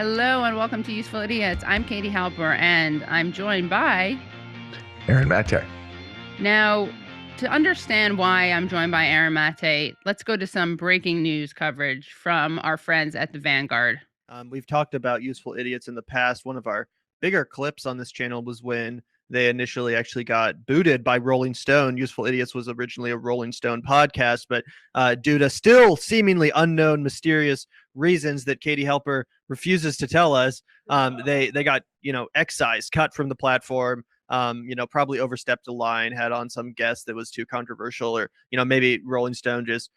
Hello and welcome to Useful Idiots. I'm Katie Halper and I'm joined by Aaron Mate. Now, to understand why I'm joined by Aaron Mate, let's go to some breaking news coverage from our friends at the Vanguard. We've talked about Useful Idiots in the past. One of our bigger clips on this channel was when they initially actually got booted by Rolling Stone. Useful Idiots was originally a Rolling Stone podcast, but due to still seemingly unknown, mysterious reasons that Katie Halper refuses to tell us, they got excised, cut from the platform. Probably overstepped the line, had on some guest that was too controversial, or maybe Rolling Stone just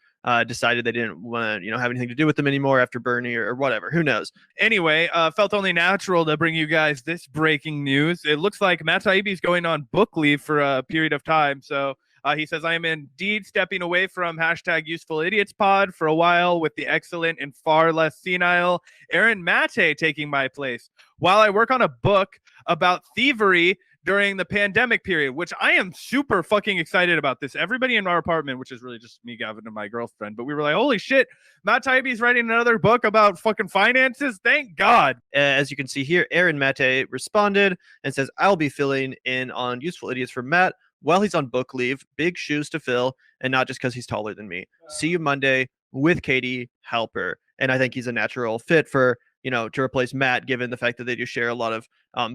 decided they didn't want to have anything to do with them anymore after Bernie or whatever. Who knows? Anyway, felt only natural to bring you guys this breaking news. It looks like Matt Taibbi's going on book leave for a period of time. So he says, I am indeed stepping away from #UsefulIdiotsPod for a while with the excellent and far less senile Aaron Mate taking my place while I work on a book about thievery during the pandemic period, which I am super fucking excited about this. Everybody in our apartment, which is really just me, Gavin, and my girlfriend, but we were like, holy shit, Matt Taibbi's writing another book about fucking finances. Thank God. As you can see here, Aaron Mate responded and says, I'll be filling in on Useful Idiots for Matt while he's on book leave. Big shoes to fill, and not just because he's taller than me. See you Monday with Katie Halper. And I think he's a natural fit for to replace Matt, given the fact that they do share a lot of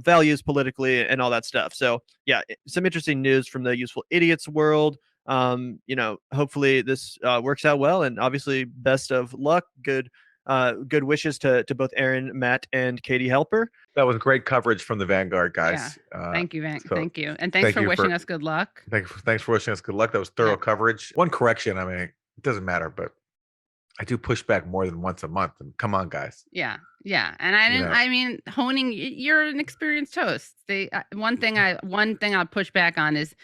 values politically and all that stuff. So yeah, some interesting news from the Useful Idiots world. Hopefully this works out well, and obviously best of luck. Good wishes to both Aaron, Matt, and Katie Halper. That was great coverage from the Vanguard, guys. Yeah. Thank you, thank you, and thanks for wishing us good luck. Thanks for wishing us good luck. That was thorough coverage. One correction, I mean, it doesn't matter, but I do push back more than once a month. And come on, guys. Yeah. And I didn't. I mean, honing. You're an experienced host. One thing I'll push back on is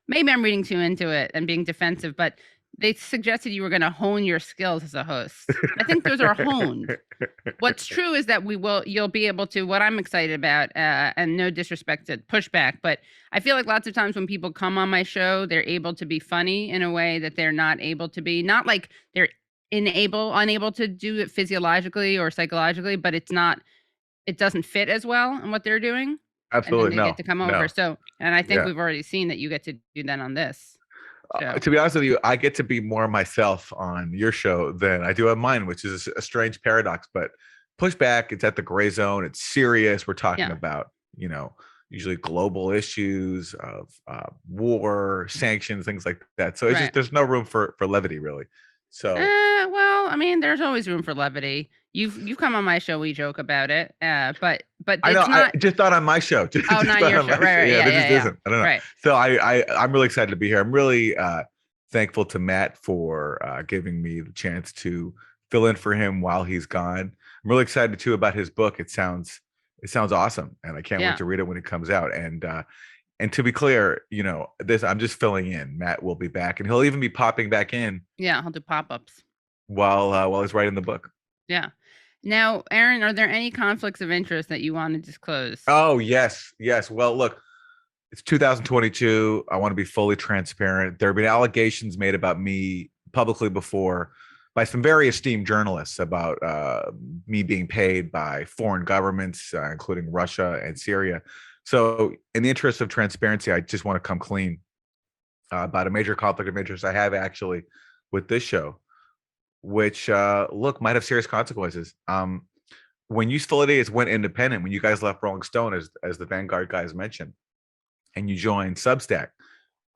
maybe I'm reading too into it and being defensive, but they suggested you were going to hone your skills as a host. I think those are honed. What's true is that you'll be able to. What I'm excited about, and no disrespect to pushback, but I feel like lots of times when people come on my show, they're able to be funny in a way that they're not able to be. Not like they're unable to do it physiologically or psychologically, but it doesn't fit as well in what they're doing. Absolutely. And then they get to come over. So, and I think we've already seen that you get to do that on this. To be honest with you, I get to be more myself on your show than I do on mine, which is a strange paradox, but pushback, it's at the gray zone. It's serious. We're talking about, usually global issues of war, sanctions, things like that. So it's just, there's no room for levity, really. So well, I mean, there's always room for levity. You've come on my show, we joke about it. But I know, I just thought on my show. Not your show. Right. Isn't. I don't know. Right. So I'm really excited to be here. I'm really thankful to Matt for giving me the chance to fill in for him while he's gone. I'm really excited too about his book. It sounds awesome, and I can't wait to read it when it comes out. And to be clear, I'm just filling in. Matt will be back, and he'll even be popping back in. Yeah, he'll do pop-ups while he's writing the book. Yeah. Now, Aaron, are there any conflicts of interest that you want to disclose? Oh, yes. Well, look, it's 2022. I want to be fully transparent. There have been allegations made about me publicly before by some very esteemed journalists about me being paid by foreign governments, including Russia and Syria. So in the interest of transparency, I just want to come clean about a major conflict of interest I have actually with this show, which might have serious consequences. When Useful Idiots went independent, when you guys left Rolling Stone, as the Vanguard guys mentioned, and you joined Substack,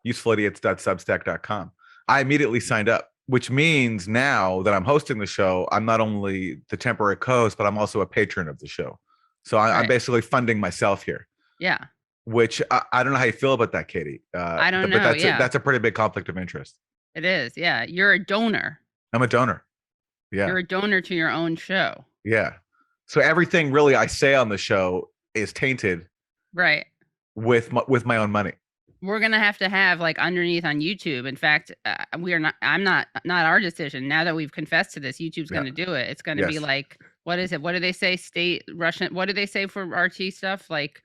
usefulidiots.substack.com, I immediately signed up, which means now that I'm hosting the show, I'm not only the temporary co-host, but I'm also a patron of the show. So I'm basically funding myself here. Yeah. Which I don't know how you feel about that, Katie. I don't know. But that's a pretty big conflict of interest. It is. Yeah. You're a donor. I'm a donor. Yeah. You're a donor to your own show. Yeah. So everything really I say on the show is tainted. Right. With my own money. We're going to have like underneath on YouTube. In fact, I'm not our decision. Now that we've confessed to this, YouTube's going to do it. It's going to be like, what is it? What do they say? State Russian. What do they say for RT stuff? Like,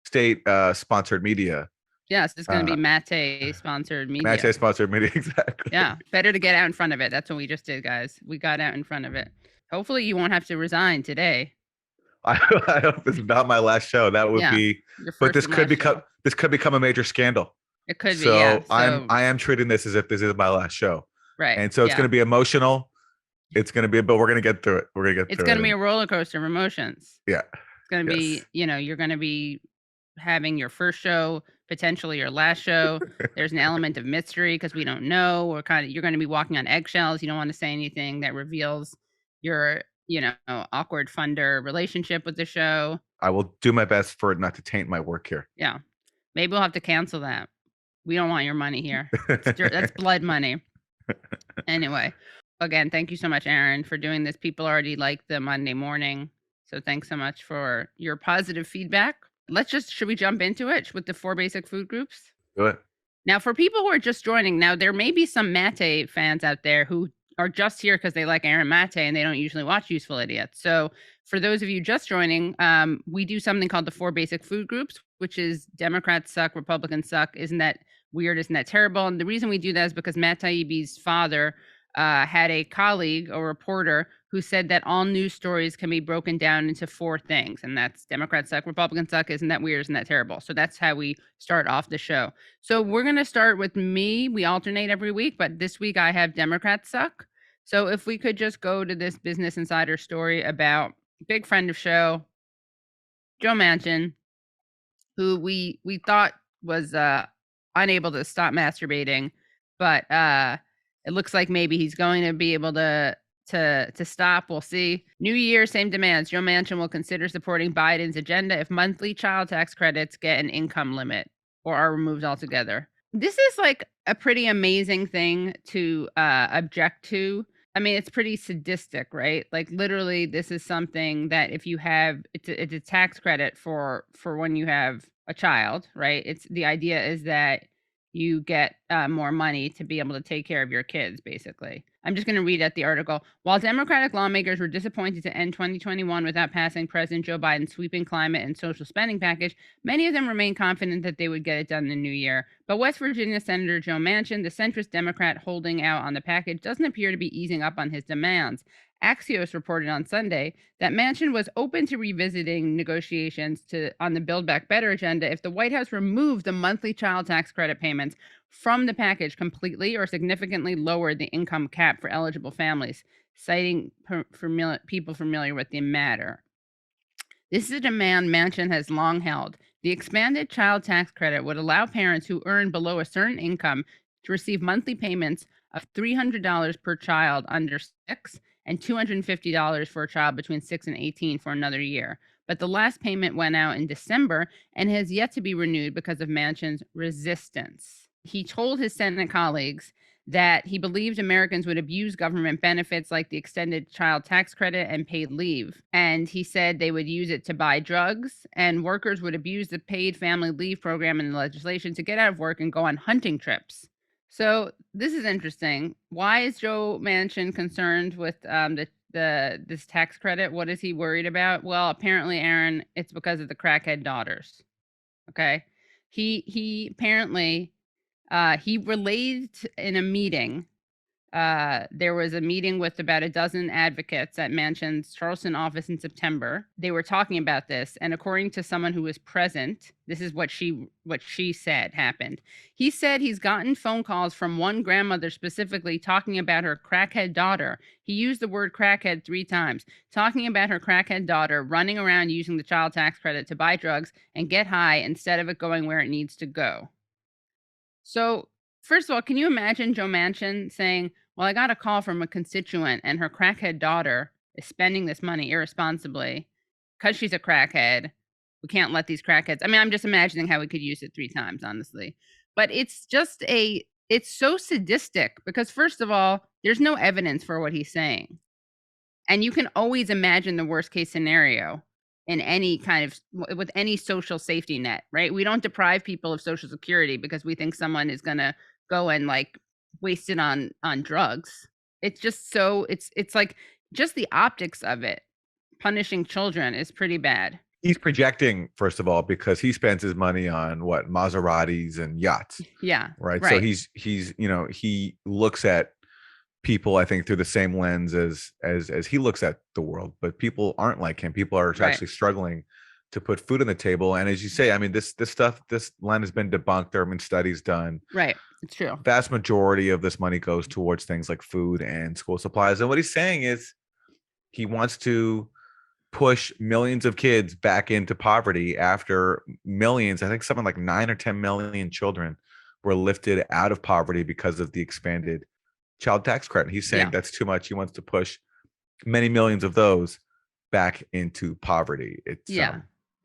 state sponsored media Yes, it's going to be Mate sponsored media. Mate sponsored media, exactly. Yeah, better to get out in front of it. That's what we just did, guys. We got out in front of it. Hopefully you won't have to resign today. I hope this is not my last show. That would be, but this could become a major scandal. It could be. So Yeah. I am treating this as if this is my last show. Right. And so it's going to be emotional. It's going to be, but we're going to get through it. We're going to get through it. It's going to be a roller coaster of emotions. Yeah. It's going to be, you're going to be having your first show, potentially your last show. There's an element of mystery because we don't know. You're going to be walking on eggshells. You don't want to say anything that reveals your, awkward funder relationship with the show. I will do my best for it not to taint my work here. Yeah. Maybe we'll have to cancel that. We don't want your money here. That's blood money. Anyway, again, thank you so much, Aaron, for doing this. People already like the Monday morning. So thanks so much for your positive feedback. Should we jump into it with the 4 basic food groups? Do it. Now, for people who are just joining, now there may be some Mate fans out there who are just here because they like Aaron Mate and they don't usually watch Useful Idiots. So for those of you just joining, we do something called the 4 basic food groups, which is Democrats suck, Republicans suck. Isn't that weird? Isn't that terrible? And the reason we do that is because Matt Taibbi's father had a colleague, a reporter, who said that all news stories can be broken down into 4 things. And that's Democrats suck, Republicans suck. Isn't that weird? Isn't that terrible? So that's how we start off the show. So we're going to start with me. We alternate every week, but this week I have Democrats suck. So if we could just go to this Business Insider story about big friend of show, Joe Manchin, who we thought was unable to stop masturbating, but it looks like maybe he's going to be able to stop. We'll see. New year, same demands. Joe Manchin will consider supporting Biden's agenda if monthly child tax credits get an income limit or are removed altogether. This is like a pretty amazing thing to object to. I mean, it's pretty sadistic, right? Like literally, this is something that if you have, it's a tax credit for when you have a child, right? The idea is that you get more money to be able to take care of your kids, basically. I'm just going to read out the article. While Democratic lawmakers were disappointed to end 2021 without passing President Joe Biden's sweeping climate and social spending package, many of them remain confident that they would get it done in the new year. But West Virginia Senator Joe Manchin, the centrist Democrat holding out on the package, doesn't appear to be easing up on his demands. Axios reported on Sunday that Manchin was open to revisiting negotiations on the Build Back Better agenda if the White House removed the monthly child tax credit payments from the package completely or significantly lowered the income cap for eligible families, citing people familiar with the matter. This is a demand Manchin has long held. The expanded child tax credit would allow parents who earn below a certain income to receive monthly payments of $300 per child under 6 and $250 for a child between 6 and 18 for another year. But the last payment went out in December and has yet to be renewed because of Manchin's resistance. He told his Senate colleagues that he believed Americans would abuse government benefits like the extended child tax credit and paid leave. And he said they would use it to buy drugs, and workers would abuse the paid family leave program in the legislation to get out of work and go on hunting trips. So this is interesting. Why is Joe Manchin concerned with this tax credit? What is he worried about? Well, apparently, Aaron, it's because of the crackhead daughters. Okay, he apparently he relayed in a meeting. There was a meeting with about a dozen advocates at Manchin's Charleston office in September. They were talking about this, and according to someone who was present, this is what she said happened. He said he's gotten phone calls from one grandmother specifically talking about her crackhead daughter. He used the word crackhead 3 times, talking about her crackhead daughter running around using the child tax credit to buy drugs and get high instead of it going where it needs to go. So, first of all, can you imagine Joe Manchin saying, well, I got a call from a constituent and her crackhead daughter is spending this money irresponsibly because she's a crackhead. We can't let these crackheads. I mean, I'm just imagining how we could use it 3 times, honestly. But it's just it's so sadistic because, first of all, there's no evidence for what he's saying. And you can always imagine the worst case scenario in any kind of, with any social safety net, right? We don't deprive people of Social Security because we think someone is going to go and like waste it on drugs. It's just so, it's like just the optics of it. Punishing children is pretty bad. He's projecting, first of all, because he spends his money on what, Maseratis and yachts. Yeah. Right. So he's he looks at people, I think, through the same lens as he looks at the world. But people aren't like him. People are actually struggling to put food on the table. And as you say, I mean, this line has been debunked. There have been studies done. Right. It's true. Vast majority of this money goes towards things like food and school supplies. And what he's saying is he wants to push millions of kids back into poverty after millions, I think something like 9 or 10 million children were lifted out of poverty because of the expanded child tax credit. He's saying that's too much. He wants to push many millions of those back into poverty. It's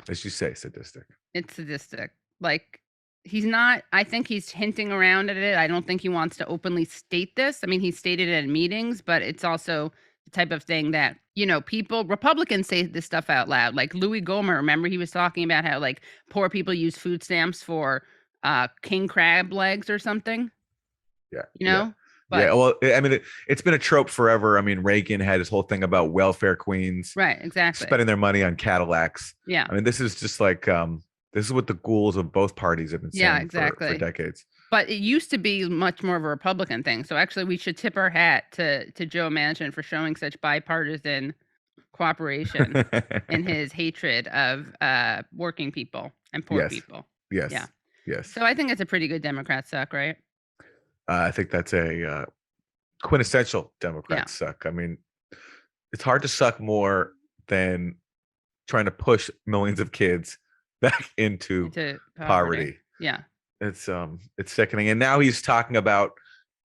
as you say, sadistic. It's sadistic. Like, he's not, I think he's hinting around at it. I don't think he wants to openly state this. I mean, he stated it in meetings, but it's also the type of thing that, you know, Republicans say this stuff out loud. Like Louis Gohmert, remember, he was talking about how like poor people use food stamps for king crab legs or something. Yeah. You know? But, well, I mean, it's been a trope forever. I mean, Reagan had his whole thing about welfare queens. Right, exactly. Spending their money on Cadillacs. Yeah. I mean, this is just like, this is what the ghouls of both parties have been saying for decades. But it used to be much more of a Republican thing. So actually, we should tip our hat to Joe Manchin for showing such bipartisan cooperation in his hatred of working people and poor people. Yes. Yeah. Yes. So I think it's a pretty good Democrat suck, right? I think that's a quintessential Democrat suck. I mean, it's hard to suck more than trying to push millions of kids back into poverty. Yeah. It's sickening. And now he's talking about,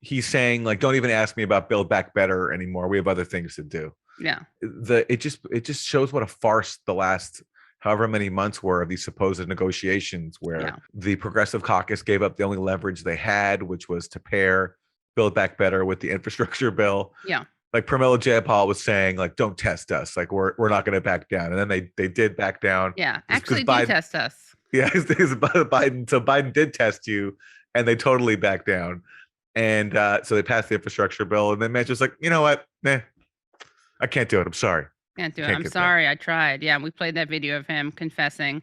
he's saying like, don't even ask me about Build Back Better anymore. We have other things to do. Yeah. It just shows what a farce the last however many months were of these supposed negotiations where the Progressive Caucus gave up the only leverage they had, which was to pair Build Back Better with the infrastructure bill. Yeah. Like Pramila Jayapal was saying, like, don't test us. Like we're not going to back down. And then they did back down. Yeah. Actually did test us. Yeah. Biden. So Biden did test you and they totally backed down. And so they passed the infrastructure bill. And then Mitch was like, you know what? I can't do it. I'm sorry. Can't do it. I'm sorry. I tried. Yeah, we played that video of him confessing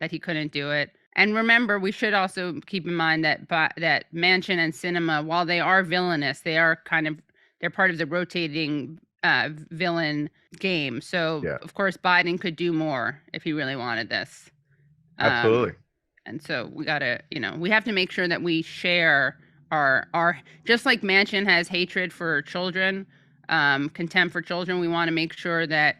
that he couldn't do it. And remember, we should also keep in mind that that Manchin and Sinema, while they are villainous, they're part of the rotating villain game. So of course, Biden could do more if he really wanted this. Absolutely. And so we gotta, we have to make sure that we share our just like Manchin has hatred for children. Contempt for children, we want to make sure that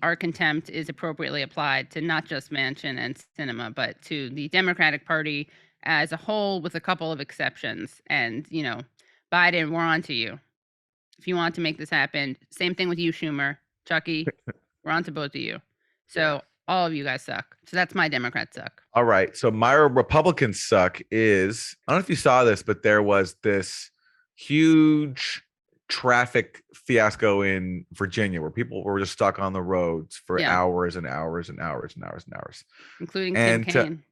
our contempt is appropriately applied to not just Manchin and Sinema, but to the Democratic Party as a whole, with a couple of exceptions. And Biden, we're on to you if you want to make this happen. Same thing with you, Schumer, Chucky. We're on to both of you. So all of you guys suck. So that's my Democrat suck. All right. So my Republican suck is, I don't know if you saw this, but there was this huge traffic fiasco in Virginia where people were just stuck on the roads for hours and hours and hours and hours and hours, including Tim Kaine.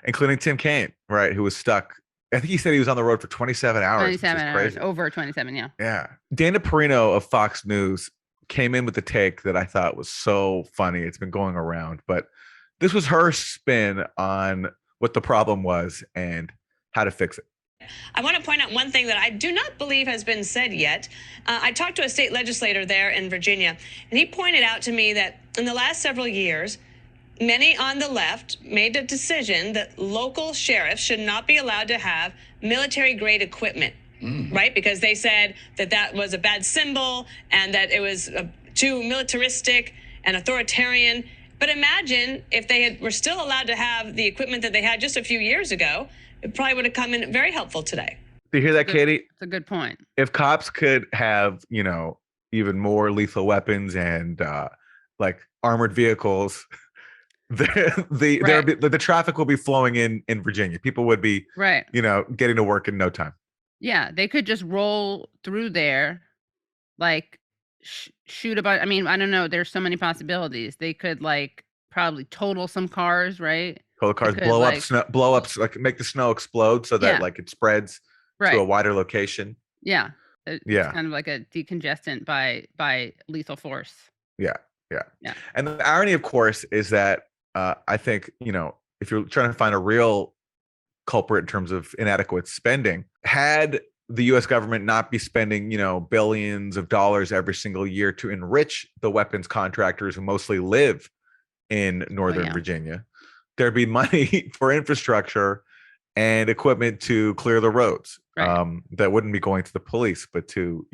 Including Tim Kaine, right, who was stuck. I think he said he was on the road for 27 hours. 27 hours, over 27, yeah. Dana Perino of Fox News came in with the take that I thought was so funny. It's been going around, but this was her spin on what the problem was and how to fix it. I want to point out one thing that I do not believe has been said yet. I talked to a state legislator there in Virginia, and he pointed out to me that in the last several years, many on the left made a decision that local sheriffs should not be allowed to have military-grade equipment, right? Because they said that was a bad symbol and that it was too militaristic and authoritarian. But imagine if they were still allowed to have the equipment that they had just a few years ago. It probably would have come in very helpful today. Do you hear that, Katie? It's a good point. If cops could have, even more lethal weapons and like armored vehicles, the traffic will be flowing in Virginia. People would be, getting to work in no time. Yeah, they could just roll through there, like shoot about. I mean, I don't know. There's so many possibilities. They could probably total some cars, right? Total cars, blow up, like make the snow explode so that it spreads to a wider location. Yeah. It's kind of like a decongestant by lethal force. Yeah. Yeah. And the irony, of course, is that I think, if you're trying to find a real culprit in terms of inadequate spending, had the US government not be spending, billions of dollars every single year to enrich the weapons contractors who mostly live in Northern Virginia, there'd be money for infrastructure and equipment to clear the roads. Right. That wouldn't be going to the police, but to,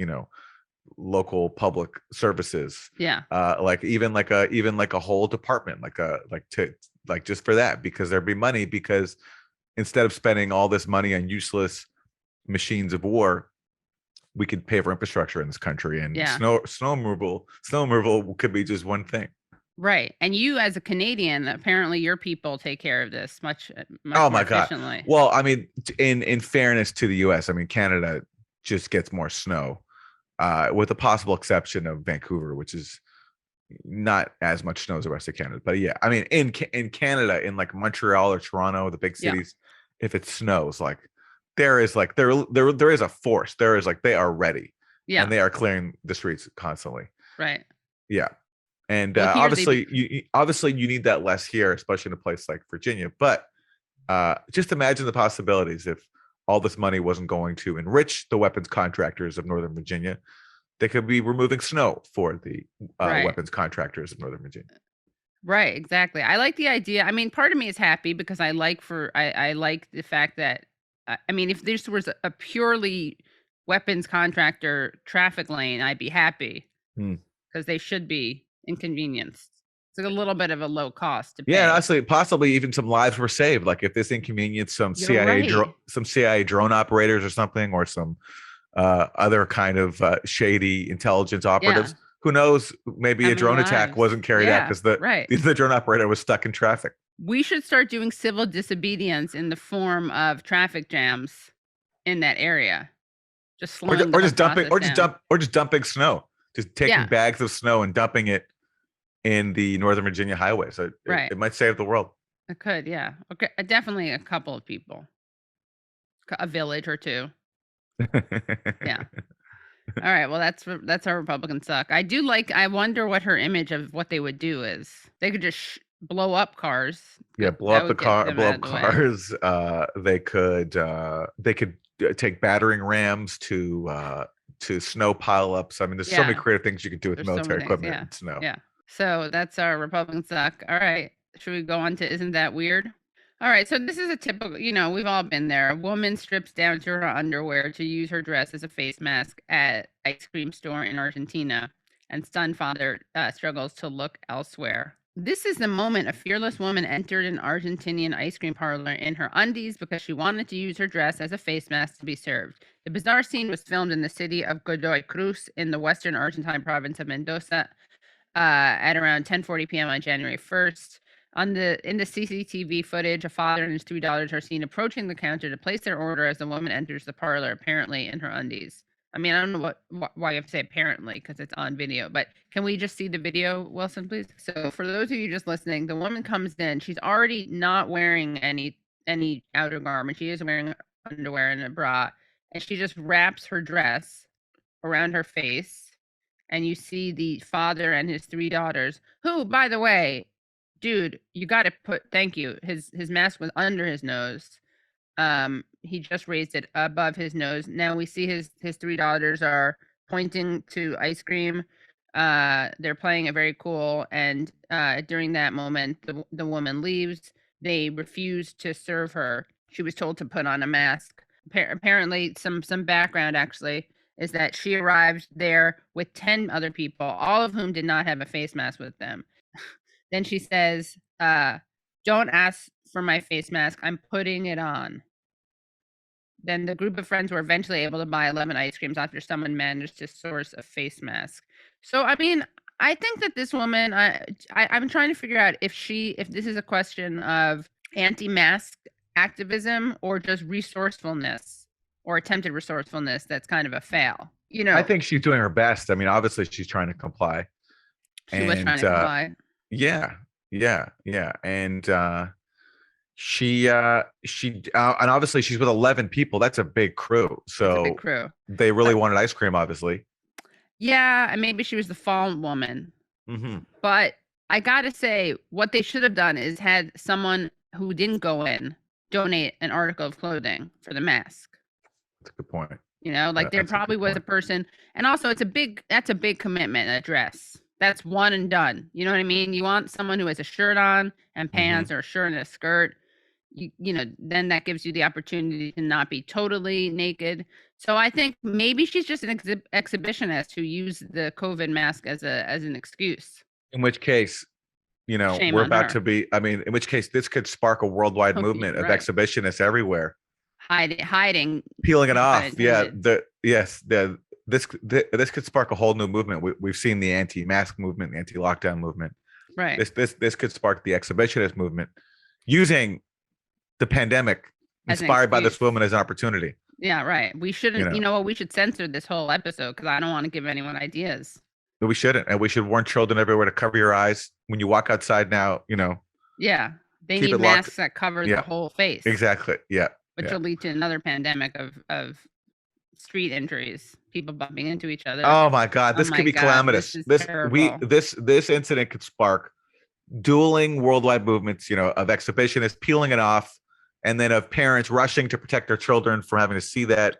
local public services. Yeah. Even like a whole department, just for that, because there'd be money, because instead of spending all this money on useless machines of war, we could pay for infrastructure in this country, and snow removal could be just one thing. Right. And you, as a Canadian, apparently your people take care of this much oh more my God. efficiently. Well, I mean, in fairness to the US, I mean, Canada just gets more snow, with the possible exception of Vancouver, which is not as much snow as the rest of Canada. But yeah, I mean, in Canada, in like Montreal or Toronto, the big cities, if it snows, like there is a force. There is they are ready. Yeah. And they are clearing the streets constantly. Right. Yeah. And Well, obviously you need that less here, especially in a place like Virginia. But just imagine the possibilities if all this money wasn't going to enrich the weapons contractors of Northern Virginia. They could be removing snow for the weapons contractors of Northern Virginia. Right, exactly. I like the idea. I mean, part of me is happy because I like the fact that, I mean, if this was a purely weapons contractor traffic lane, I'd be happy because they should be inconvenienced. It's a little bit of a low cost to pay. Yeah, honestly, possibly even some lives were saved. Like if this inconvenienced some CIA drone operators or something, or some other kind of shady intelligence operatives. Who knows? Maybe a drone attack wasn't carried out because the drone operator was stuck in traffic. We should start doing civil disobedience in the form of traffic jams in that area. Just slowing or just dumping snow. Just taking bags of snow and dumping it in the Northern Virginia highway. So it might save the world. It could, yeah. Okay, definitely a couple of people, a village or two. Yeah. All right. Well, that's our Republican suck. I wonder what her image of what they would do is. They could just blow up cars. Yeah, blow up cars. They could take battering rams to snow pileups. I mean, there's so many creative things you could do with military equipment and snow. Yeah. So that's our Republican suck. All right. Should we go on to Isn't That Weird? All right. So this is a typical, we've all been there. A woman strips down to her underwear to use her dress as a face mask at ice cream store in Argentina, and stunned father struggles to look elsewhere. This is the moment a fearless woman entered an Argentinian ice cream parlor in her undies because she wanted to use her dress as a face mask to be served. The bizarre scene was filmed in the city of Godoy Cruz in the western Argentine province of Mendoza at around 10:40 p.m. on January 1st. In the CCTV footage, a father and his 3 daughters are seen approaching the counter to place their order as the woman enters the parlor, apparently in her undies. I mean, I don't know why you have to say apparently because it's on video, but can we just see the video, Wilson, please? So for those of you just listening, the woman comes in. She's already not wearing any outer garment. She is wearing underwear and a bra, and she just wraps her dress around her face. And you see the father and his 3 daughters, who, by the way, dude, you got to thank you. His mask was under his nose. He just raised it above his nose. Now we see his 3 daughters are pointing to ice cream. They're playing it very cool. And during that moment, the woman leaves. They refuse to serve her. She was told to put on a mask. Apparently, some background actually is that she arrived there with 10 other people, all of whom did not have a face mask with them. Then she says, don't ask for my face mask. I'm putting it on. Then the group of friends were eventually able to buy 11 ice creams after someone managed to source a face mask. So, I mean, I think that this woman, I'm trying to figure out if this is a question of anti-mask activism or just resourcefulness or attempted resourcefulness that's kind of a fail. I think she's doing her best. I mean, obviously she's trying to comply. She was trying to comply. Yeah. And she and obviously she's with 11 people. That's a big crew. So big crew. They really wanted ice cream, obviously. Yeah, and maybe she was the fall woman. But I gotta say, what they should have done is had someone who didn't go in donate an article of clothing for the mask. That's a good point. You know, like there probably was a person, and also that's a big commitment, a dress. That's one and done. You know what I mean? You want someone who has a shirt on and pants, or a shirt and a skirt. You know, then that gives you the opportunity to not be totally naked. So I think maybe she's just an exhibitionist who used the COVID mask as an excuse. In which case, you know, Shame we're on about her. to be. I mean, in which case, this could spark a worldwide movement of Right. exhibitionists everywhere, hiding, peeling it no pun off. Yeah, intended. this could spark a whole new movement. We've seen the anti-mask movement, the anti-lockdown movement. Right. This could spark the exhibitionist movement, using the pandemic As an inspired by this excuse. woman as an opportunity. Yeah, right. We shouldn't, You know. what, we should censor this whole episode because I don't want to give anyone ideas. But we shouldn't, and we should warn children everywhere to cover your eyes when you walk outside now. You know. Yeah. They Keep need it locked. masks that cover the Yeah. whole face. Exactly. Yeah. Which Yeah. will lead to another pandemic of street injuries, people bumping into each other. Oh my God, Oh this my could be God, calamitous. this is terrible. This incident could spark dueling worldwide movements, you know, of exhibitionists peeling it off, and then of parents rushing to protect their children from having to see that.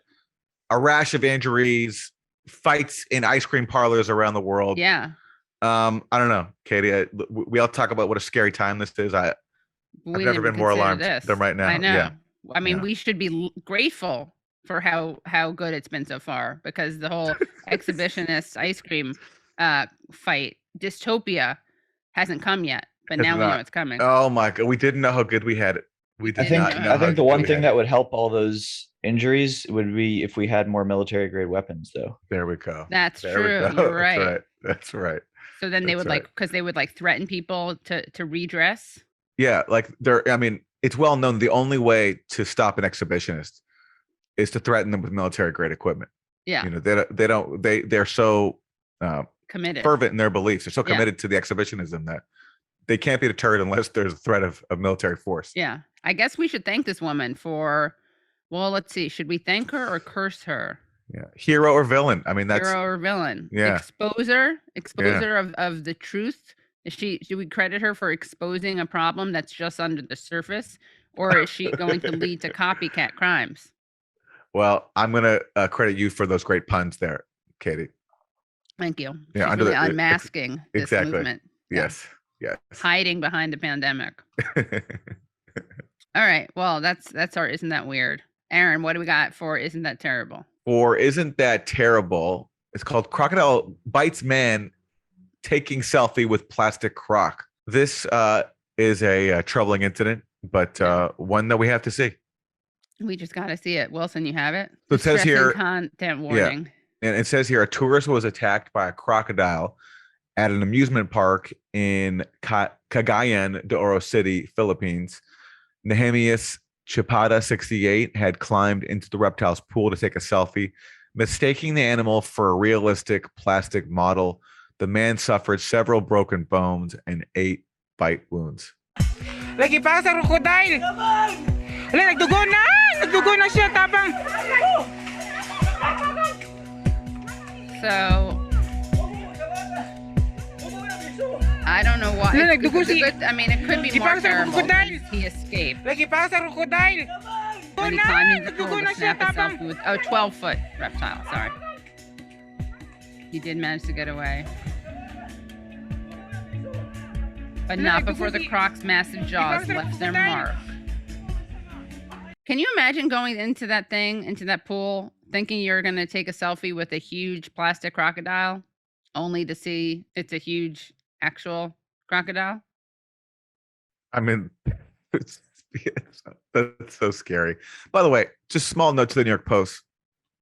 A rash of injuries, fights in ice cream parlors around the world. Yeah. I don't know, Katie. We all talk about what a scary time this is. I've We never been more consider alarmed this. than right now. I know. Yeah. I mean, Yeah. we should be grateful for how good it's been so far, because the whole exhibitionist ice cream fight dystopia hasn't come yet, but It's now we know not. it's coming. Oh my God, we didn't know how good we had it. We did I think- not know. I think the how one good we thing had that it. would help all those injuries would be if we had more military grade weapons, though. There we go. That's There we true. go. You're right. That's right. So then they That's would right. because they would threaten people to redress. Yeah, like I mean, it's well known the only way to stop an exhibitionist is to threaten them with military grade equipment. Yeah. You know, they're so Committed. fervent in their beliefs. They're so Yeah. committed to the exhibitionism that they can't be deterred unless there's a threat of military force. Yeah. I guess we should thank this woman for, well, let's see. Should we thank her or curse her? Yeah. Hero or villain. I mean, that's Hero or villain? Yeah. Exposer of the truth. Do we credit her for exposing a problem that's just under the surface, or is she going to lead to copycat crimes? well, I'm gonna credit you for those great puns there, Katie. Thank you. Yeah, She's under really the- unmasking this exactly. movement. Yeah. Yes. Yes. Hiding behind the pandemic. All right. Well, that's our Isn't That Weird? Aaron, what do we got for Isn't That Terrible? Or isn't that terrible? It's called Crocodile Bites Man Taking Selfie with Plastic Croc. This is a troubling incident, but one that we have to see. We just got to see it. Wilson, you have it? So it says Distressing here- content warning. And it says here a tourist was attacked by a crocodile at an amusement park in Cagayan de Oro City, Philippines. Nehemias Chapada, 68, had climbed into the reptile's pool to take a selfie, mistaking the animal for a realistic plastic model. The man suffered several broken bones and 8 bite wounds. Lagi pa sa crocodile. Ala, nagdugo na! Nagdugo na siya, tabang! So I don't know why. No, It's nagdugo si- I mean, it could be Di more pa sa terrible. crocodile. He escaped Lagi pa sa crocodile. when he Na, climbed into the nagdugo pool na to siya, snap a tabang! selfie with 12-foot reptile. Sorry. He did manage to get away. But not before the croc's massive jaws left their mark. Can you imagine going into that pool, thinking you're going to take a selfie with a huge plastic crocodile, only to see it's a huge actual crocodile? I mean, that's so scary. By the way, just small note to the New York Post.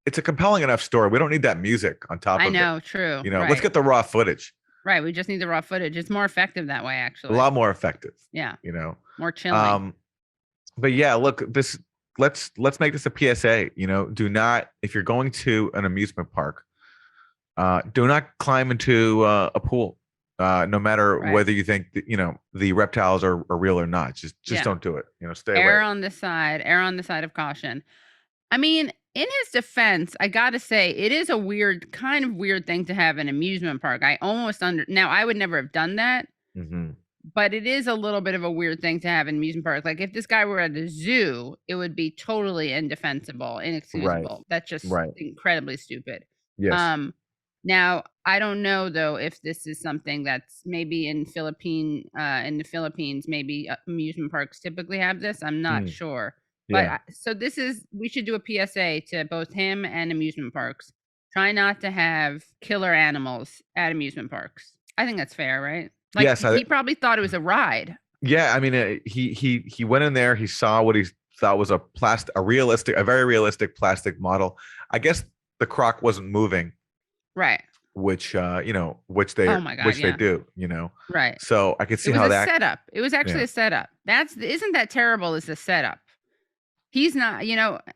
It's a compelling enough story. We don't need that music on top I of know, it. true. You know, right. let's get the raw footage. Right, we just need the raw footage. It's more effective that way, A actually. lot more effective. Yeah, You know. more chilling. But yeah, look, let's make this a PSA. You know, do not, if you're going to an amusement park, do not climb into a pool. No matter Right. whether you think that, you know, the reptiles are real or not. Just Yeah. don't do it. You know, stay Err away. on the side of caution. I mean, in his defense, I gotta say, it is a kind of weird thing to have an amusement park. I almost now I would never have done that, but it is a little bit of a weird thing to have an amusement park. Like if this guy were at a zoo, it would be totally indefensible, inexcusable. That's just incredibly stupid. Yes. Now I don't know though if this is something that's maybe in the Philippines, maybe amusement parks typically have this. I'm not sure. But so we should do a PSA to both him and amusement parks. Try not to have killer animals at amusement parks. I think that's fair, right? Like Yes, he probably thought it was a ride. Yeah, I mean, he went in there. He saw what he thought was a very realistic plastic model. I guess the croc wasn't moving, right? Which which they do, right? So I could see how that setup. It was actually a setup. Isn't that terrible? Is the setup? He's not,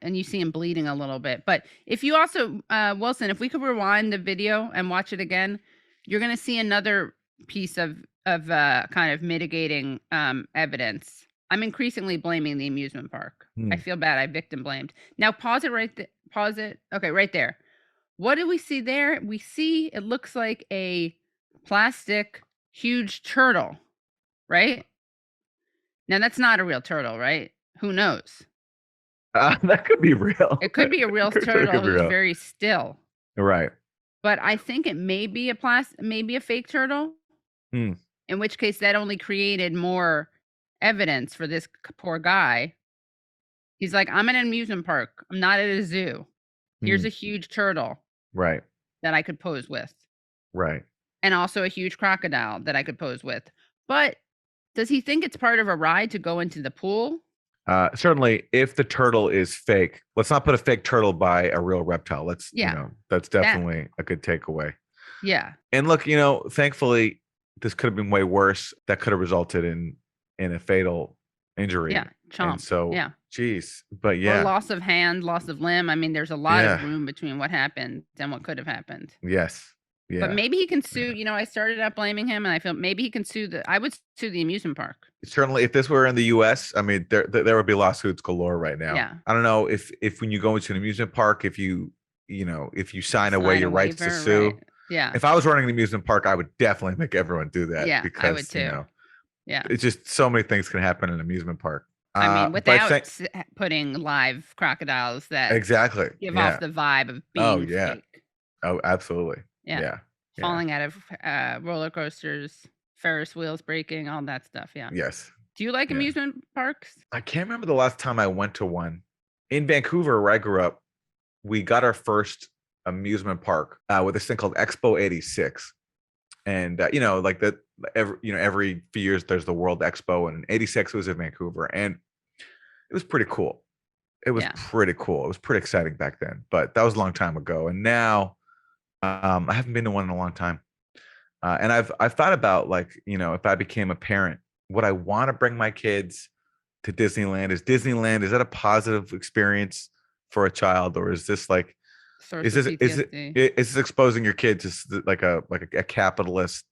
and you see him bleeding a little bit. But if you also, Wilson, if we could rewind the video and watch it again, you're going to see another piece of kind of mitigating evidence. I'm increasingly blaming the amusement park. I feel bad. I victim blamed. Now pause it pause it. Okay, right there. What do we see there? We see it looks like a plastic huge turtle, right? Now that's not a real turtle, right? Who knows? That could be real. It could be a real turtle who's very still. Right. But I think it may be a fake turtle. In which case that only created more evidence for this poor guy. He's like, I'm at an amusement park. I'm not at a zoo. Here's a huge turtle. Right. That I could pose with. Right. And also a huge crocodile that I could pose with. But does he think it's part of a ride to go into the pool? Certainly, if the turtle is fake, let's not put a fake turtle by a real reptile. That's definitely a good takeaway. Yeah. And look, thankfully, this could have been way worse. That could have resulted in a fatal injury. Yeah. Chomp. And so, geez, but or loss of hand, loss of limb. I mean, there's a lot of room between what happened and what could have happened. Yes. Yeah. But maybe he can sue. I started out blaming him, and I feel maybe he can sue I would sue the amusement park. Certainly, if this were in the U.S., I mean, there would be lawsuits galore right now. Yeah. I don't know if when you go into an amusement park, if you sign away your rights to sue. Right. Yeah. If I was running an amusement park, I would definitely make everyone do that. Yeah, because, I would too. It's just so many things can happen in an amusement park. I mean, without putting live crocodiles that give off the vibe of being fake. Oh, absolutely. Yeah. Falling out of roller coasters, Ferris wheels breaking, all that stuff. Yeah. Yes. Do you like amusement parks? I can't remember the last time I went to one. In Vancouver, where I grew up, we got our first amusement park with this thing called Expo 86. And every few years there's the World Expo, and 86 was in Vancouver, and it was pretty cool. It was pretty cool. It was pretty exciting back then, but that was a long time ago. And now I haven't been to one in a long time. And I've thought about, if I became a parent, would I want to bring my kids to Disneyland? Is that a positive experience for a child, or is this is this exposing your kid to like a capitalist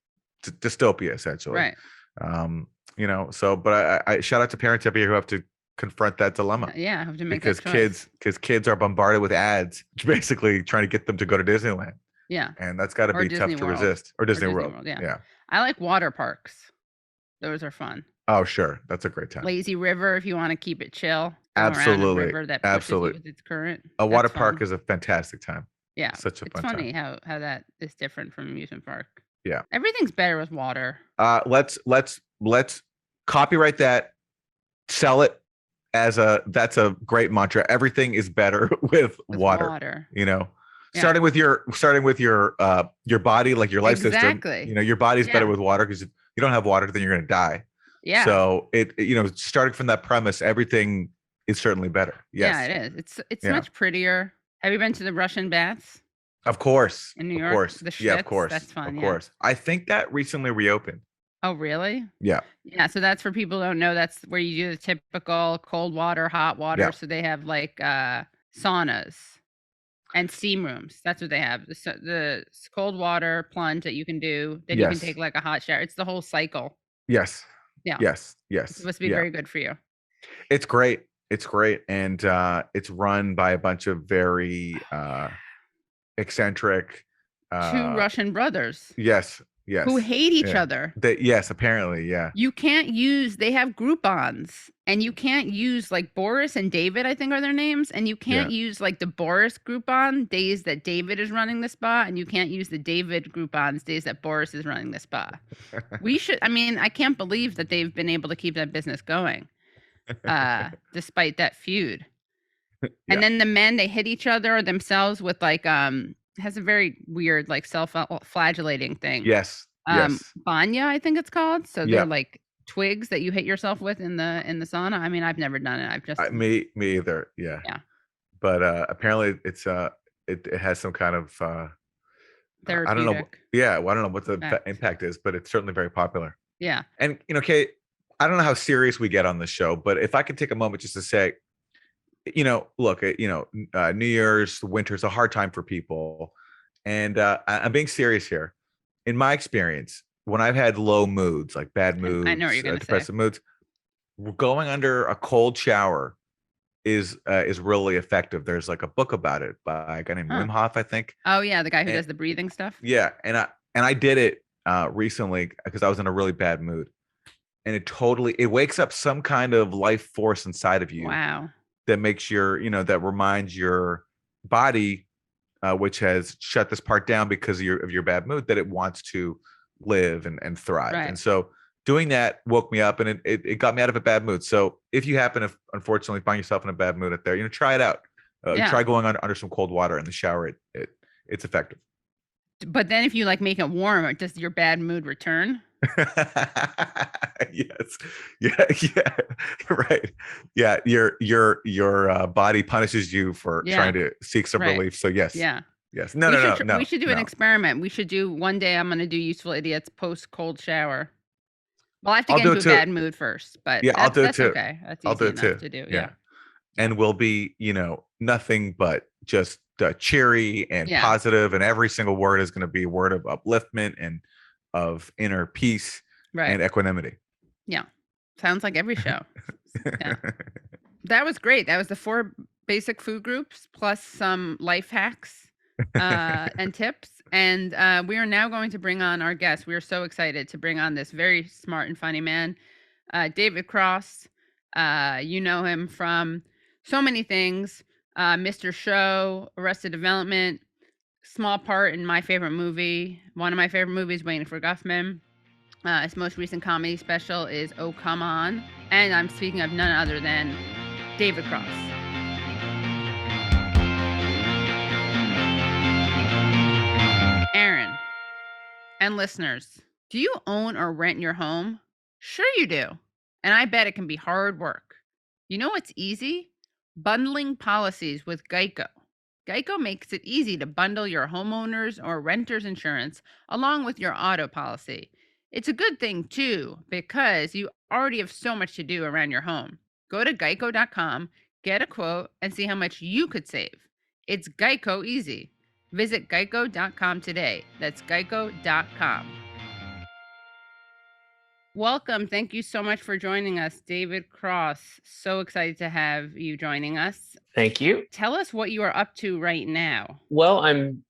dystopia essentially? Right. But I shout out to parents every year who have to confront that dilemma. Yeah, have to make because kids are bombarded with ads basically trying to get them to go to Disneyland. Yeah. And that's got to be tough to resist. Or Disney World. Yeah. I like water parks. Those are fun. Oh, sure. That's a great time. Lazy river, if you want to keep it chill. Absolutely. River that absolutely. With its current. A water park is a fantastic time. Yeah. Such a fun time. It's funny how that is different from amusement park. Yeah. Everything's better with water. Let's copyright that. Sell it that's a great mantra. Everything is better with water. Starting with your body, like your life system. Your body's better with water, because if you don't have water, then you're going to die. Yeah. So starting from that premise, everything is certainly better. Yes. Yeah, it is. It's much prettier. Have you been to the Russian baths? Of course. In New York? Of course. The yeah, of course. That's fun. Of course. I think that recently reopened. Oh, really? Yeah. Yeah. So that's for people who don't know. That's where you do the typical cold water, hot water. Yeah. So they have saunas and steam rooms. That's what they have. The cold water plunge that you can do. Then you can take a hot shower. It's the whole cycle. Yes. Yeah. Yes. It's supposed to be very good for you. It's great. It's great, and it's run by a bunch of very eccentric Two Russian brothers yes who hate each yeah. other. Yes, apparently, yeah. You can't use, they have Groupons, and you can't use like Boris and David, I think are their names, and you can't use like the Boris Groupon days that David is running the spa, and you can't use the David Groupons days that Boris is running the spa. We should, I mean, I can't believe that they've been able to keep that business going despite that feud. And then the men, they hit each other themselves with like has a very weird like self-flagellating thing. Yes. Banya, I think it's called. So they're like twigs that you hit yourself with in the sauna. I mean, I've never done it. I've just me either. Yeah. But apparently it's it has some kind of I don't know. Yeah, well, I don't know what the impact is, but it's certainly very popular. Yeah. And Kate, I don't know how serious we get on this show, but if I could take a moment just to say, look, New Year's, winter's a hard time for people. And I'm being serious here. In my experience, when I've had low moods, like bad moods, I know what you're gonna depressive moods, going under a cold shower is really effective. There's like a book about it by a guy named Wim Hof, I think. Oh yeah, the guy who does the breathing stuff. Yeah, and I did it recently because I was in a really bad mood. And it wakes up some kind of life force inside of you. Wow. That makes that reminds your body, which has shut this part down because of your bad mood, that it wants to live and thrive. Right. And so doing that woke me up, and it got me out of a bad mood. So if you happen to unfortunately find yourself in a bad mood out there, try it out. Try going under some cold water in the shower. It's effective. But then if you like make it warm, does your bad mood return? Yes. Yeah. Right. Yeah. Your body punishes you for trying to seek some relief. So yes. Yeah. Yes. No. We should do an experiment. We should do one day. I'm going to do Useful Idiots post cold shower. Well, I have to get into a bad mood first, but yeah, I'll do it too. Okay. That's easy enough to do. Yeah. And we'll be, nothing but just cheery and positive, and every single word is going to be a word of upliftment and of inner peace and equanimity. Yeah. Sounds like every show. Yeah. That was great. That was the 4 basic food groups plus some life hacks and tips. And we are now going to bring on our guest. We are so excited to bring on this very smart and funny man, David Cross. You know him from so many things. Mr. Show, Arrested Development, small part in my favorite movie. One of my favorite movies, Waiting for Guffman. His most recent comedy special is Oh Come On. And I'm speaking of none other than David Cross. Aaron and listeners, do you own or rent your home? Sure you do. And I bet it can be hard work. You know what's easy? Bundling policies with Geico. Geico makes it easy to bundle your homeowners or renters insurance along with your auto policy. It's a good thing too, because you already have so much to do around your home. Go to geico.com, get a quote, and see how much you could save. It's Geico easy. Visit geico.com today. That's geico.com. Welcome. Thank you so much for joining us, David Cross. So excited to have you joining us. Thank you. Tell us what you are up to right now. Well, I'm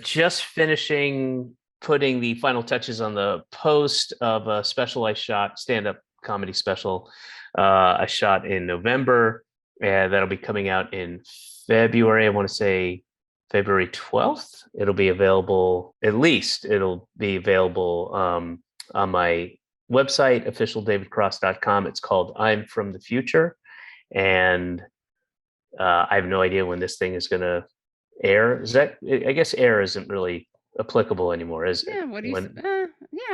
just finishing putting the final touches on the post of a special I shot, stand-up comedy special I shot in November. That'll be coming out in February. I want to say February 12th. It'll be available, it'll be available on my website, officialdavidcross.com. It's called I'm From the Future. And I have no idea when this thing is going to air. I guess air isn't really applicable anymore, is it? Yeah, what do you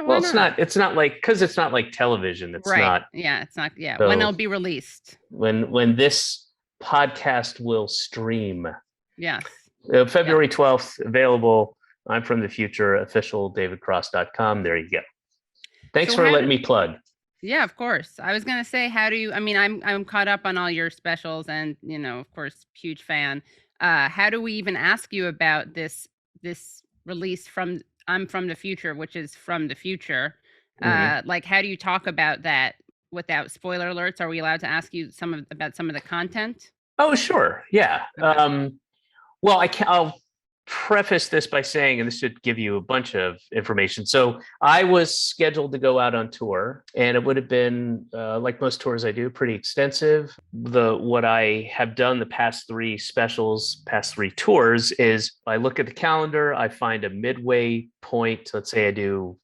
well, it's not like, because it's not like television. It's not. Yeah, it's not. Yeah, so when it'll be released. When this podcast will stream. Yes. February 12th, available. I'm From the Future, officialdavidcross.com. There you go. Thanks for letting me plug. Yeah, of course. I was gonna say, I'm caught up on all your specials, and of course, huge fan. How do we even ask you about this release from I'm From the Future, which is from the future? Mm-hmm. Like, how do you talk about that without spoiler alerts? Are we allowed to ask you about some of the content? Oh, sure. Yeah. Okay. Well, I'll preface this by saying, and this should give you a bunch of information. So I was scheduled to go out on tour, and it would have been, like most tours I do, pretty extensive. What I have done the past 3 tours is I look at the calendar, I find a midway point. Let's say I do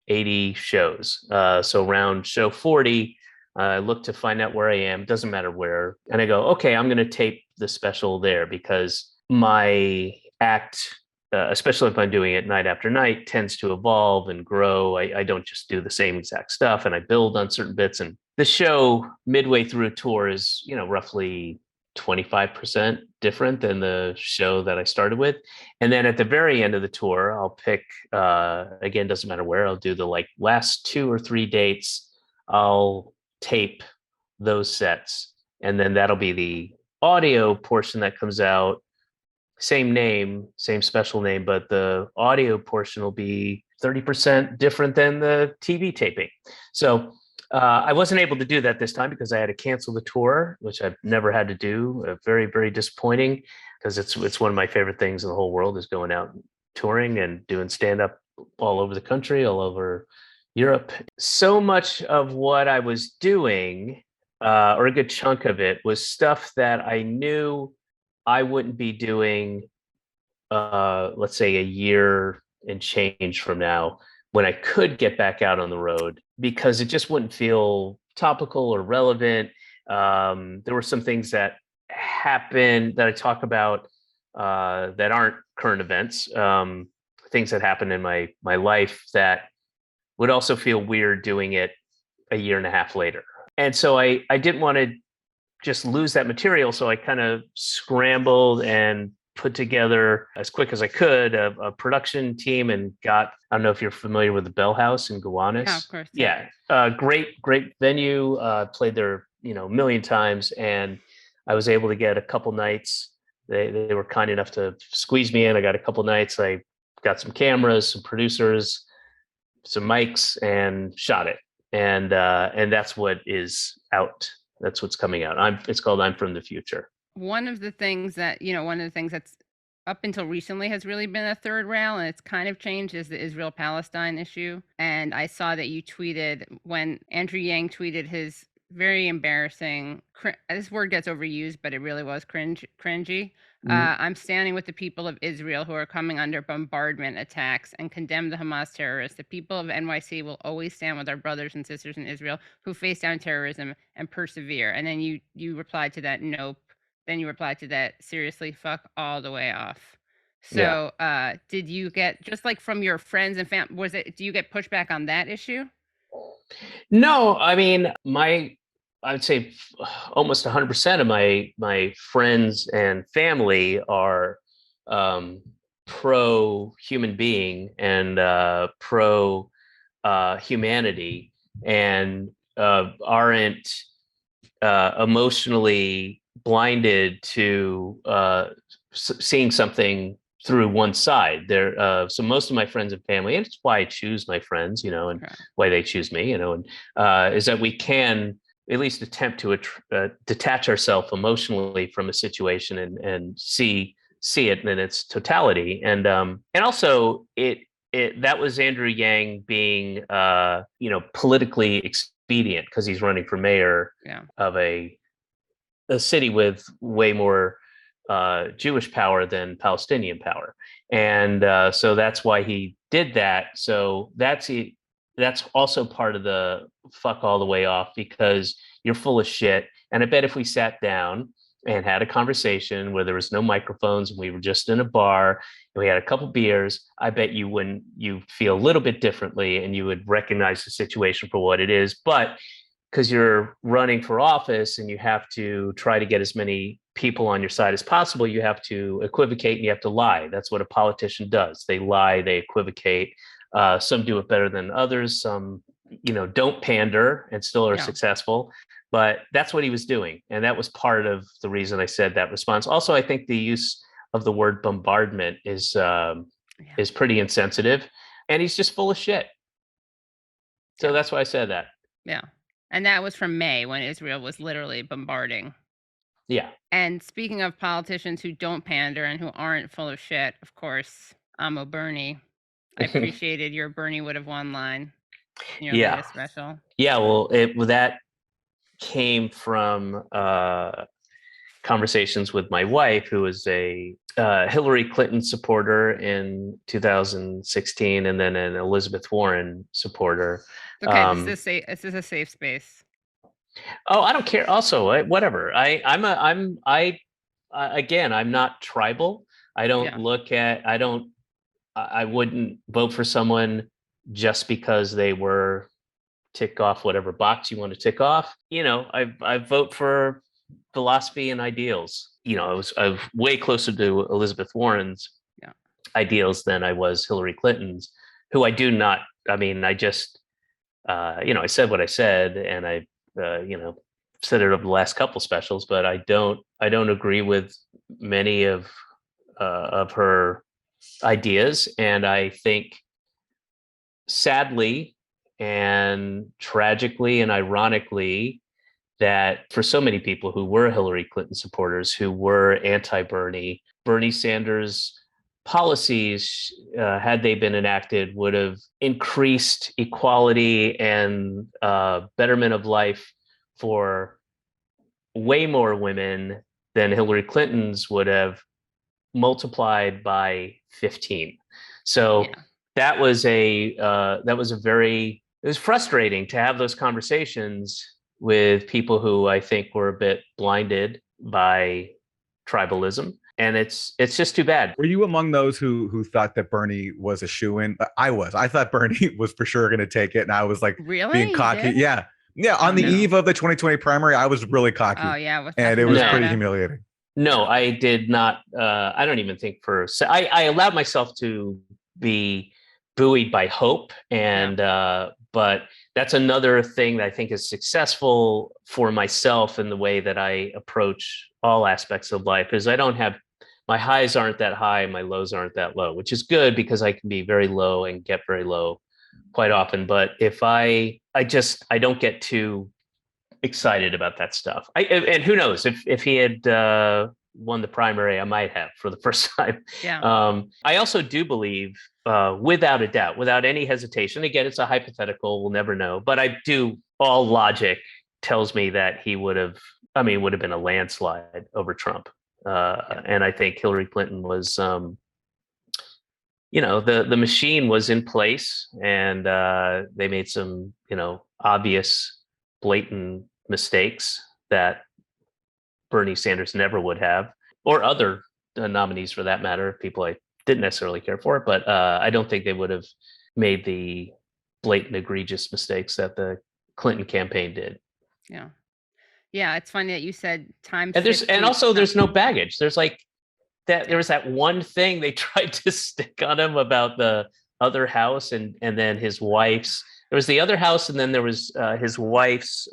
80 shows. So around show 40, I look to find out where I am, doesn't matter where. And I go, okay, I'm going to tape the special there, because my act, especially if I'm doing it night after night, tends to evolve and grow. I don't just do the same exact stuff, and I build on certain bits. And the show midway through a tour is, roughly 25% different than the show that I started with. And then at the very end of the tour, I'll pick, again, doesn't matter where, I'll do the last 2 or 3 dates. I'll tape those sets, and then that'll be the audio portion that comes out. Same name, same special name, but the audio portion will be 30% different than the TV taping. So I wasn't able to do that this time because I had to cancel the tour, which I've never had to do. Very, very disappointing, because it's one of my favorite things in the whole world, is going out and touring and doing stand-up all over the country, all over Europe. So much of what I was doing, or a good chunk of it, was stuff that I knew I wouldn't be doing, let's say, a year and change from now, when I could get back out on the road, because it just wouldn't feel topical or relevant. There were some things that happened that I talk about that aren't current events, things that happened in my life that would also feel weird doing it a year and a half later. And so I didn't want to just lose that material. So I kind of scrambled and put together as quick as I could a production team, and I don't know if you're familiar with the Bell House in Gowanus. Yeah, of course. Yeah. Great venue. Played there, a million times. And I was able to get a couple nights. They were kind enough to squeeze me in. I got a couple nights. I got some cameras, some producers, some mics, and shot it. And that's what is out. That's what's coming out. It's called I'm From the Future. One of the things that's up until recently has really been a third rail, and it's kind of changed, is the Israel-Palestine issue. And I saw that you tweeted, when Andrew Yang tweeted his very embarrassing, this word gets overused, but it really was cringy. I'm standing with the people of Israel who are coming under bombardment attacks, and condemn the Hamas terrorists. The people of NYC will always stand with our brothers and sisters in Israel who face down terrorism and persevere. And then you replied to that, nope. Then you replied to that, seriously, fuck all the way off. So did you get, just like from your friends and family, do you get pushback on that issue? No, I mean, I would say almost 100% of my friends and family are pro human being and pro humanity, and aren't emotionally blinded to seeing something through one side. So most of my friends and family, and it's why I choose my friends, and why they choose me, and is that we can at least attempt to detach ourselves emotionally from a situation and see it in its totality. And also that was Andrew Yang being politically expedient, because he's running for mayor of a city with way more Jewish power than Palestinian power. And so that's why he did that. So that's also part of the fuck all the way off, because you're full of shit. And I bet if we sat down and had a conversation where there was no microphones and we were just in a bar and we had a couple beers, I bet you feel a little bit differently, and you would recognize the situation for what it is. But because you're running for office and you have to try to get as many people on your side as possible, you have to equivocate and you have to lie. That's what a politician does. They lie, they equivocate. Some do it better than others. Some, don't pander and still are successful. But that's what he was doing. And that was part of the reason I said that response. Also, I think the use of the word bombardment is pretty insensitive. And he's just full of shit. So that's why I said that. Yeah. And that was from May when Israel was literally bombarding. Yeah. And speaking of politicians who don't pander and who aren't full of shit, of course, I'm a Bernie. I appreciated your Bernie would have won line in your Yeah. latest special. Yeah, well, that came from conversations with my wife, who was a Hillary Clinton supporter in 2016, and then an Elizabeth Warren supporter. Okay, this is a safe space. Oh, I don't care. Also, whatever. I'm not tribal. I don't look at. I wouldn't vote for someone just because they were tick off whatever box you want to tick off. You know, I vote for philosophy and ideals. You know, I was way closer to Elizabeth Warren's ideals than I was Hillary Clinton's, who I do not. I mean, I just, I said what I said, and I, said it over the last couple specials, but I don't agree with many of her ideas, and I think, sadly and tragically and ironically, that for so many people who were Hillary Clinton supporters, who were anti-Bernie, Bernie Sanders policies, had they been enacted, would have increased equality and betterment of life for way more women than Hillary Clinton's would have multiplied by 15. So that was it was frustrating to have those conversations with people who I think were a bit blinded by tribalism. And it's just too bad. Were you among those who thought that Bernie was a shoo-in? I was. I thought Bernie was for sure going to take it, and I was like, being cocky. Yeah. On the eve of the 2020 primary, I was really cocky. Oh yeah, and it was pretty humiliating. No, I did not. I don't even think I allowed myself to be buoyed by hope, and but that's another thing that I think is successful for myself in the way that I approach all aspects of life. Is I don't have, my highs aren't that high, my lows aren't that low, which is good because I can be very low and get very low quite often. But if I don't get too excited about that stuff. And who knows, if he had won the primary, I might have for the first time. I also do believe, without a doubt, without any hesitation, again, it's a hypothetical, we'll never know, but all logic tells me that he would have been a landslide over Trump. And I think Hillary Clinton was, the machine was in place, and they made some, obvious, blatant mistakes that Bernie Sanders never would have, or other nominees for that matter, people I didn't necessarily care for, but I don't think they would have made the blatant, egregious mistakes that the Clinton campaign did. Yeah, it's funny that you said times. And also there's no baggage. There's like that. There was that one thing they tried to stick on him about the other house, and then his wife's. There was the other house, and then there was his wife's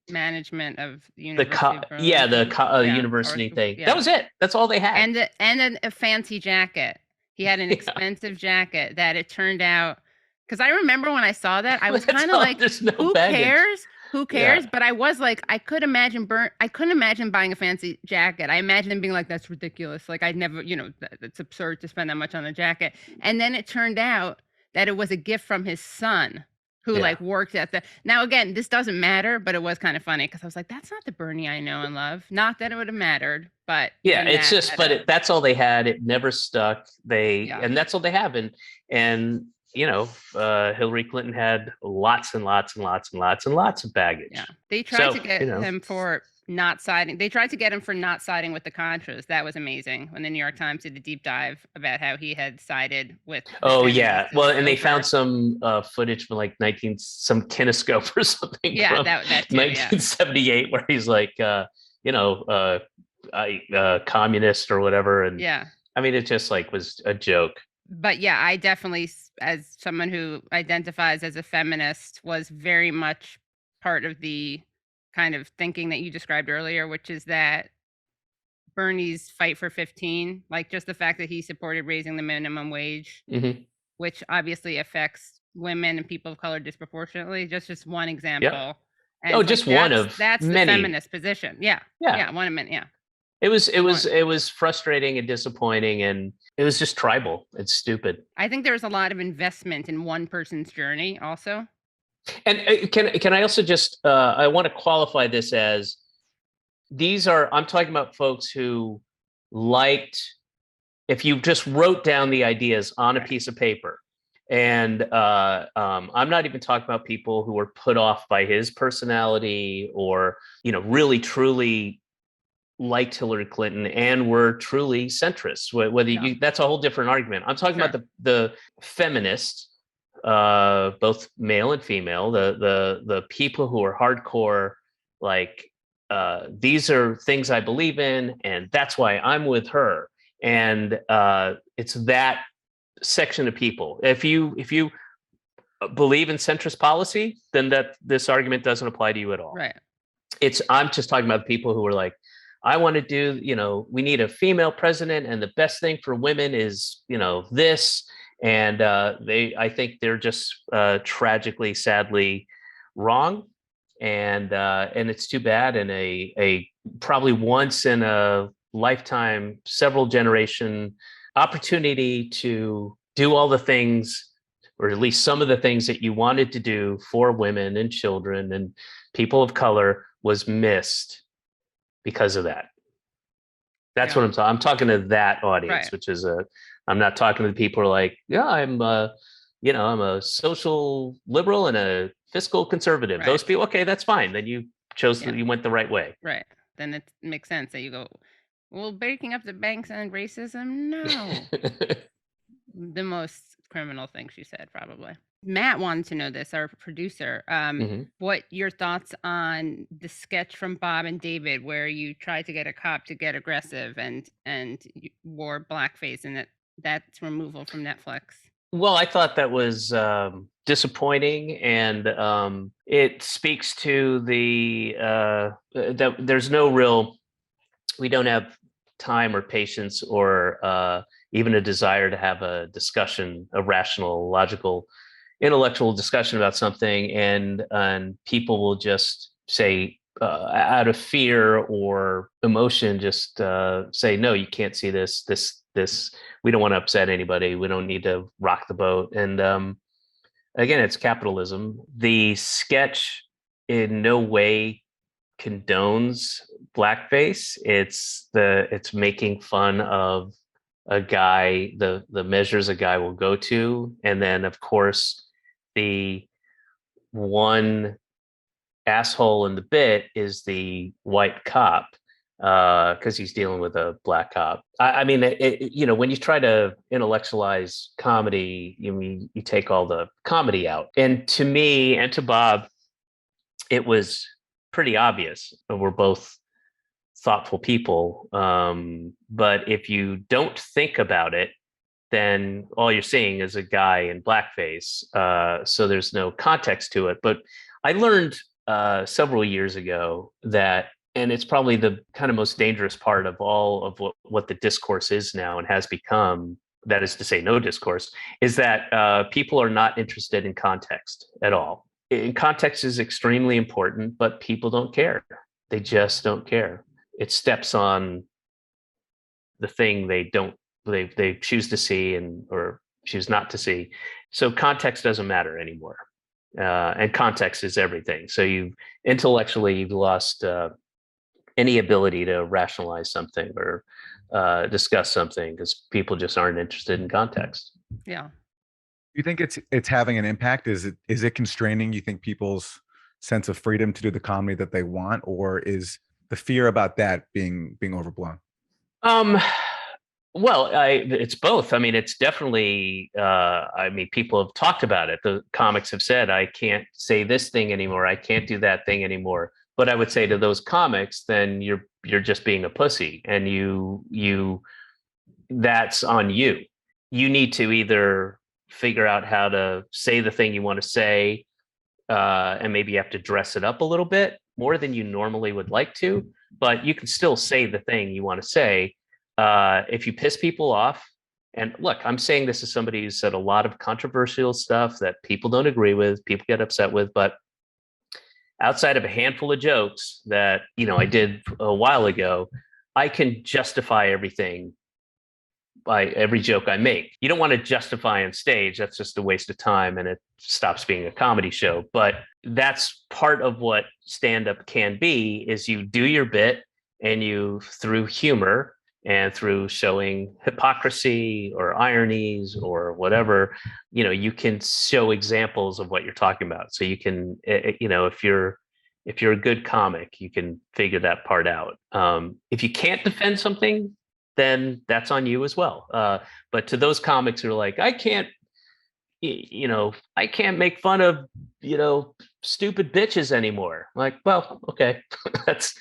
management of the university. University thing. That was it. That's all they had. And a fancy jacket. He had an expensive jacket that it turned out. Because I remember when I saw that, I was kind of like, "Who cares? Who cares?" Yeah. But I was like, I couldn't imagine buying a fancy jacket. I imagined him being like, "That's ridiculous. Like, I'd never, it's absurd to spend that much on a jacket." And then it turned out that it was a gift from his son, who worked at now again, this doesn't matter, but it was kind of funny because I was like, that's not the Bernie I know and love. Not that it would have mattered, but it's just, that's all they had. It never stuck. And that's all they have. And Hillary Clinton had lots and lots and lots and lots and lots of baggage. Yeah. They tried to get him for not siding. They tried to get him for not siding with the Contras. That was amazing when the New York Times did a deep dive about how he had sided with. Oh yeah. Well, and they found some footage from like some kinescope or something. Yeah, from that too, 1978, where he's like, communist or whatever. And I mean, it just like was a joke. But yeah, I definitely, as someone who identifies as a feminist, was very much part of the kind of thinking that you described earlier, which is that Bernie's fight for 15, like just the fact that he supported raising the minimum wage, which obviously affects women and people of color disproportionately, just one example. And Oh, it's just like, one that's of the many. feminist position. Yeah. Yeah. Yeah. One of many. Yeah. It was frustrating and disappointing, and it was just tribal. It's stupid. I think there's a lot of investment in one person's journey also. And can I also just I want to qualify this as I'm talking about folks who liked, if you just wrote down the ideas on a piece of paper, and I'm not even talking about people who were put off by his personality, or really truly liked Hillary Clinton and were truly centrists. Whether that's a whole different argument. I'm talking about the feminists, both male and female, the people who are hardcore, like these are things I believe in, and that's why I'm with her. And it's that section of people. If you believe in centrist policy, then this argument doesn't apply to you at all. Right. I'm just talking about the people who are like, I want to do, we need a female president, and the best thing for women is, this. And I think they're just tragically, sadly wrong. And it's too bad. And a probably once in a lifetime, several generation opportunity to do all the things, or at least some of the things that you wanted to do for women and children and people of color, was missed because of that. That's what I'm talking. I'm talking to that audience, which is I'm not talking to the people who are like, yeah, I'm a social liberal and a fiscal conservative. Those people, okay, that's fine. Then you you went the right way. Right. Then it makes sense that you go, well, breaking up the banks and racism, no. The most criminal thing she said, probably. Matt wanted to know this, our producer. What your thoughts on the sketch from Bob and David, where you tried to get a cop to get aggressive and you wore blackface, and that's removal from Netflix? Well, I thought that was disappointing, and it speaks to that there's no real. We don't have time or patience or even a desire to have a discussion, a rational, logical, intellectual discussion about something, and people will just say out of fear or emotion, just say, no, you can't see this, we don't want to upset anybody, we don't need to rock the boat. And again, it's capitalism. The sketch in no way condones blackface. It's making fun of a guy, the measures a guy will go to, and then of course the one asshole in the bit is the white cop, because he's dealing with a black cop. I mean, when you try to intellectualize comedy, you take all the comedy out. And to me and to Bob, it was pretty obvious. We're both thoughtful people, but if you don't think about it, then all you're seeing is a guy in blackface. So there's no context to it. But I learned several years ago that, and it's probably the kind of most dangerous part of all of what the discourse is now and has become, that is to say no discourse, is that people are not interested in context at all. Context is extremely important, but people don't care. They just don't care. It steps on the thing they choose to see or choose not to see. So context doesn't matter anymore. And context is everything. So you've lost any ability to rationalize something or discuss something, because people just aren't interested in context. Yeah. You think it's having an impact? Is it constraining, you think, people's sense of freedom to do the comedy that they want, or is the fear about that being overblown? Well, it's both. I mean, it's definitely, people have talked about it. The comics have said, I can't say this thing anymore. I can't do that thing anymore. But I would say to those comics, then you're just being a pussy, and that's on you. You need to either figure out how to say the thing you want to say, and maybe you have to dress it up a little bit more than you normally would like to, but you can still say the thing you want to say. If you piss people off, and look, I'm saying this as somebody who said a lot of controversial stuff that people don't agree with, people get upset with, but outside of a handful of jokes that, I did a while ago, I can justify everything by every joke I make. You don't want to justify on stage. That's just a waste of time and it stops being a comedy show. But that's part of what stand-up can be, is you do your bit and you, through humor and through showing hypocrisy or ironies or whatever, you can show examples of what you're talking about. So you can, if you're a good comic, you can figure that part out. If you can't defend something, then that's on you as well. But to those comics who are like, I can't make fun of, stupid bitches anymore. I'm like, well, okay, that's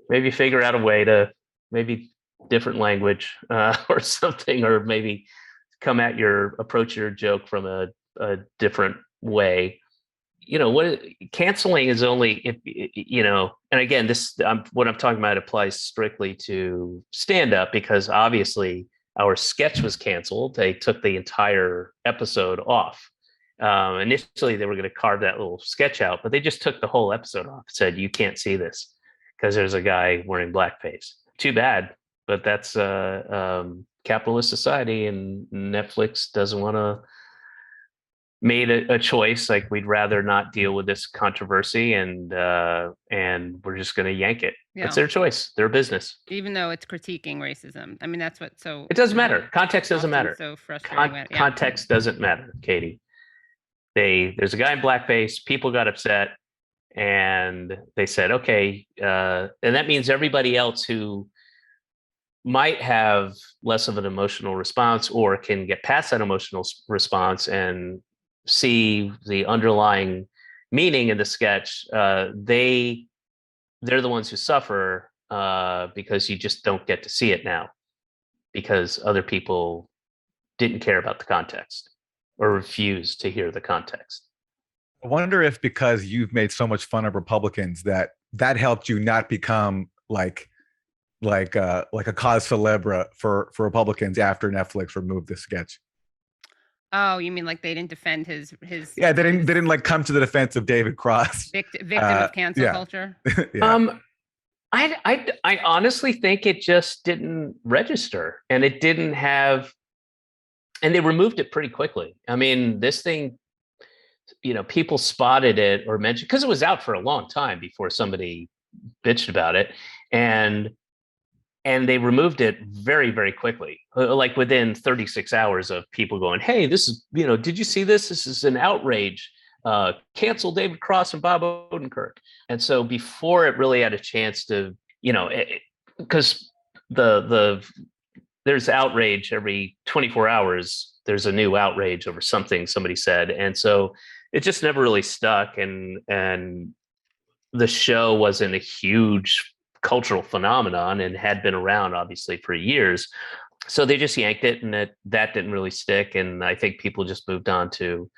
maybe figure out a way to maybe different language or something, or maybe approach your joke from a different way. What canceling is only if, and again, what I'm talking about applies strictly to stand up, because obviously our sketch was canceled. They took the entire episode off. Initially they were going to carve that little sketch out, but they just took the whole episode off, said, you can't see this because there's a guy wearing blackface. Too bad, but that's capitalist society, and Netflix doesn't want to made a choice, like, we'd rather not deal with this controversy, and we're just going to yank it. Yeah. That's their choice, their business. Even though it's critiquing racism. I mean, that's what, so it doesn't matter. Context doesn't matter. So frustrating. Context doesn't matter, Katie. There's a guy in blackface, people got upset, and they said, okay, and that means everybody else who might have less of an emotional response or can get past that emotional response and see the underlying meaning in the sketch, they're the ones who suffer, because you just don't get to see it now because other people didn't care about the context or refused to hear the context. I wonder if, because you've made so much fun of Republicans, that helped you not become like a cause célèbre for Republicans after Netflix removed the sketch. Oh, you mean like they didn't defend his? Yeah, they didn't like come to the defense of David Cross, victim of cancel culture. Yeah. I honestly think it just didn't register, and it didn't have, and they removed it pretty quickly. I mean, this thing, people spotted it or mentioned, because it was out for a long time before somebody bitched about it, and they removed it very, very quickly, like within 36 hours of people going, hey, this is, did you see this? This is an outrage. Cancel David Cross and Bob Odenkirk. And so before it really had a chance to, because there's outrage every 24 hours, there's a new outrage over something somebody said. And so it just never really stuck. And the show wasn't a huge cultural phenomenon and had been around obviously for years. So they just yanked it, and that didn't really stick. And I think people just moved on to,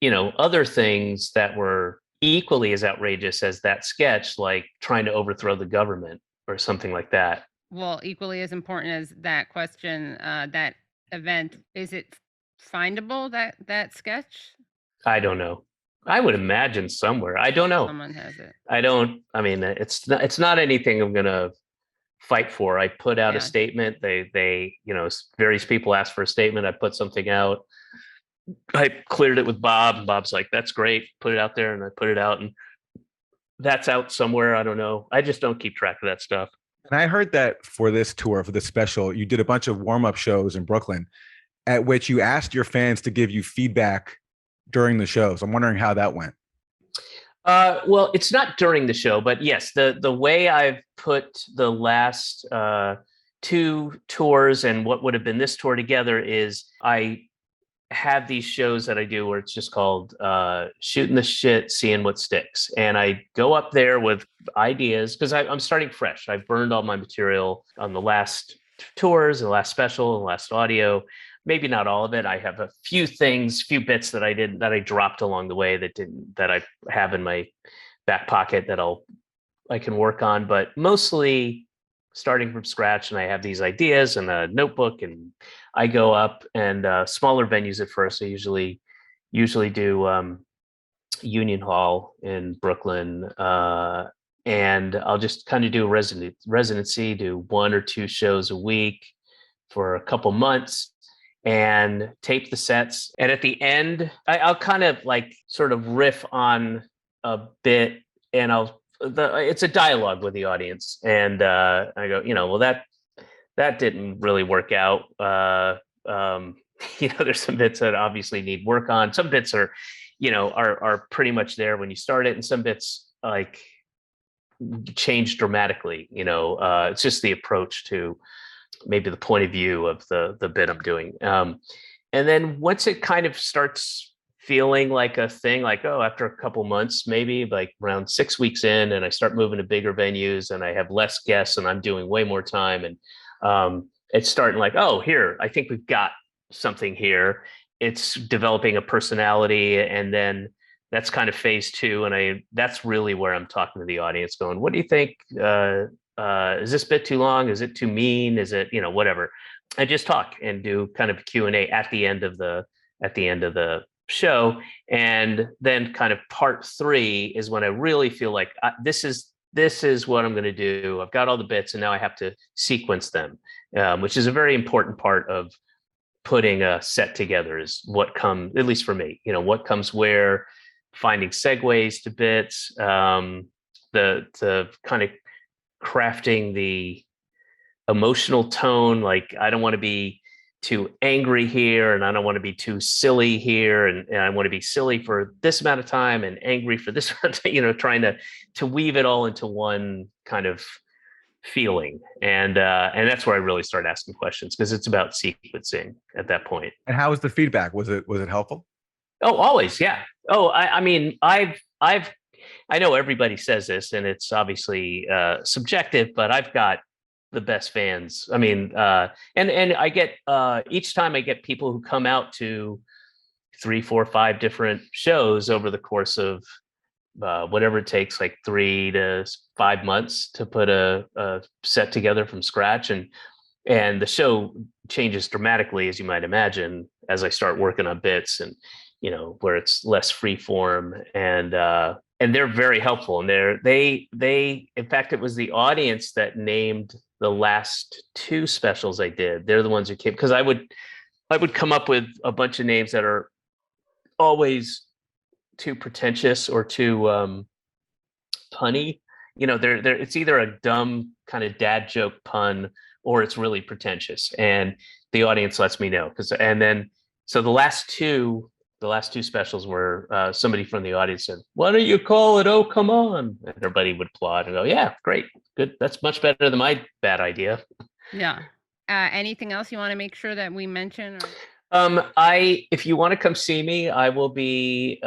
other things that were equally as outrageous as that sketch, like trying to overthrow the government or something like that. Well, equally as important as that question, that event, is it findable, that sketch? I don't know. I would imagine somewhere. I don't know. Someone has it. I mean, it's not anything I'm going to fight for. I put out a statement. They, various people asked for a statement. I put something out. I cleared it with Bob, and Bob's like, that's great. Put it out there. And I put it out, and that's out somewhere. I don't know. I just don't keep track of that stuff. And I heard that for this tour, for this special, you did a bunch of warm-up shows in Brooklyn at which you asked your fans to give you feedback during the shows. I'm wondering how that went. Well, it's not during the show, but yes, the way I've put the last two tours and what would have been this tour together is I have these shows that I do where it's just called shooting the shit, seeing what sticks. And I go up there with ideas because I'm starting fresh. I've burned all my material on the last tours, the last special, the last audio. Maybe not all of it. I have a few bits that I dropped along the way that I have in my back pocket that I can work on, but mostly starting from scratch. And I have these ideas and a notebook, and I go up and smaller venues at first. I usually do Union Hall in Brooklyn. And I'll just kind of do a residency, do 1 or 2 shows a week for a couple months and tape the sets. And at the end, I'll kind of like sort of riff on a bit, and it's a dialogue with the audience. And I go, well, that didn't really work out. There's some bits that obviously need work on. Some bits are pretty much there when you start it, and some bits like change dramatically. It's just the approach to maybe the point of view of the bit I'm doing. And then once it kind of starts feeling like a thing, like, after a couple months, maybe like around 6 weeks in, and I start moving to bigger venues and I have less guests and I'm doing way more time, and it's starting like, here, I think we've got something here. It's developing a personality, and then that's kind of phase 2, and that's really where I'm talking to the audience, going, what do you think? Is this bit too long? Is it too mean? Is it, whatever? I just talk and do kind of Q&A at the end of the show. And then kind of part 3 is when I really feel like this is what I'm going to do. I've got all the bits, and now I have to sequence them, which is a very important part of putting a set together, is what comes, at least for me, what comes where, finding segues to bits, the kind of crafting the emotional tone. Like, I don't want to be too angry here, and I don't want to be too silly here, and I want to be silly for this amount of time and angry for this amount, trying to weave it all into one kind of feeling. And that's where I really start asking questions, because it's about sequencing at that point. And how was the feedback? Was it helpful? Oh, always. Yeah. I mean, I know everybody says this, and it's obviously subjective, but I've got the best fans. I mean, and I get each time I get people who come out to 3, 4, 5 different shows over the course of whatever it takes, like 3 to 5 months to put a set together from scratch. And the show changes dramatically, as you might imagine, as I start working on bits, and where it's less free form, and they're very helpful. And they in fact, it was the audience that named the last 2 specials I did. They're the ones who came, because I would come up with a bunch of names that are always too pretentious or too punny. It's either a dumb kind of dad joke pun, or it's really pretentious, and the audience lets me know. So the last two specials were somebody from the audience said, "Why don't you call it Oh Come On?" And everybody would applaud and go, "Yeah, great, good. That's much better than my bad idea." Yeah. Anything else you want to make sure that we mention? If you want to come see me, I will be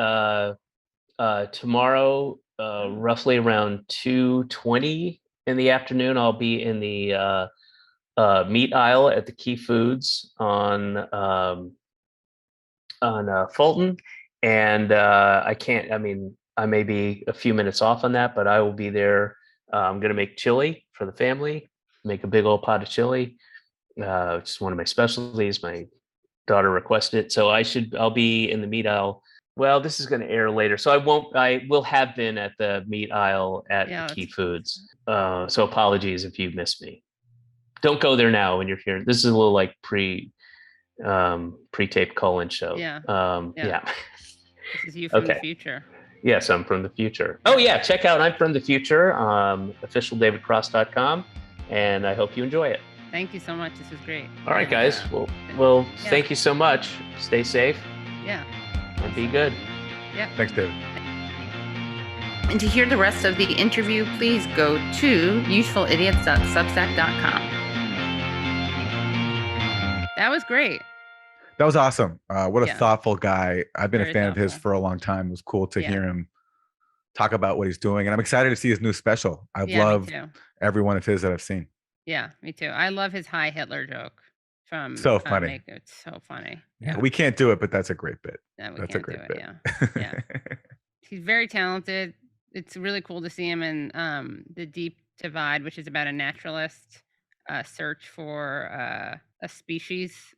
tomorrow, roughly around 2:20 in the afternoon. I'll be in the meat aisle at the Key Foods on Fulton, and I may be a few minutes off on that, but I will be there. I'm going to make chili for the family, make a big old pot of chili, which is one of my specialties. My daughter requested it, so I'll be in the meat aisle. Well, this is going to air later, so I will have been at the meat aisle at the Key Foods. So apologies if you missed me. Don't go there now when you're here. This is a little like pre-taped call-in show. Yeah. Yeah. This is you from the future. Yes, I'm from the future. Oh yeah, check out I'm from the future, officialdavidcross.com, and I hope you enjoy it. Thank you so much. This was great. All right, guys. Well, thank you so much. Stay safe. Yeah. And be good. Yeah. Thanks, David. And to hear the rest of the interview, please go to usefulidiots.substack.com. That was great. That was awesome. What a thoughtful guy. I've been Very a fan of his thoughtful. for a long time. It was cool to hear him talk about what he's doing. And I'm excited to see his new special. I've loved every one of his that I've seen. Yeah, me too. I love his Hi Hitler joke from So funny. It's so funny. Yeah. We can't do it, but that's a great bit. That's a great bit. Yeah. He's very talented. It's really cool to see him in The Deep Divide, which is about a naturalist search for a species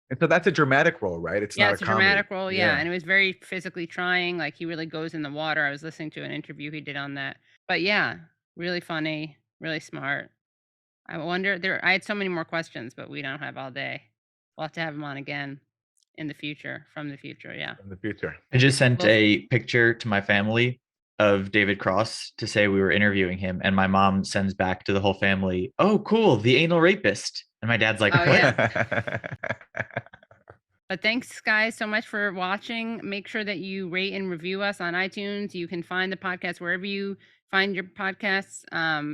And so that's a dramatic role, right? It's not it's a a comedy. dramatic role. Yeah. And it was very physically trying. Like he really goes in the water. I was listening to an interview he did on that. But yeah, really funny, really smart. I wonder I had so many more questions, but we don't have all day. We'll have to have him on again in the future, from the future. Yeah. In the future. I just sent a picture to my family of David Cross to say we were interviewing him, and my mom sends back to the whole family, "Oh, cool, the anal rapist." And my dad's like, Oh, "What?" yeah. But thanks, guys, so much for watching. Make sure that you rate and review us on iTunes. You can find the podcast wherever you find your podcasts.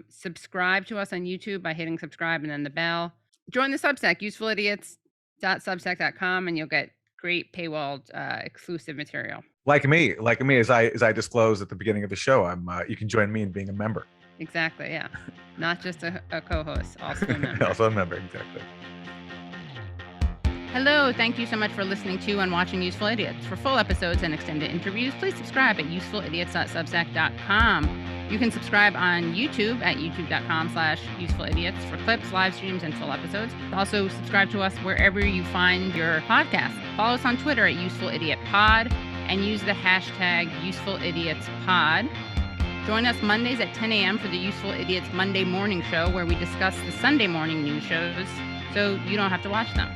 Subscribe to us on YouTube by hitting subscribe and then the bell. Join the Substack, usefulidiots.substack.com, and you'll get great paywalled exclusive material. Like me, as I disclosed at the beginning of the show, you can join me in being a member. Exactly, yeah. Not just a co-host, also a member. Also a member, exactly. Hello, thank you so much for listening to and watching Useful Idiots. For full episodes and extended interviews, please subscribe at usefulidiots.substack.com. You can subscribe on YouTube at youtube.com/usefulidiots for clips, live streams, and full episodes. Also, subscribe to us wherever you find your podcast. Follow us on Twitter at UsefulIdiotPod and use the hashtag UsefulIdiotsPod. Join us Mondays at 10 a.m. for the Useful Idiots Monday Morning Show, where we discuss the Sunday morning news shows so you don't have to watch them.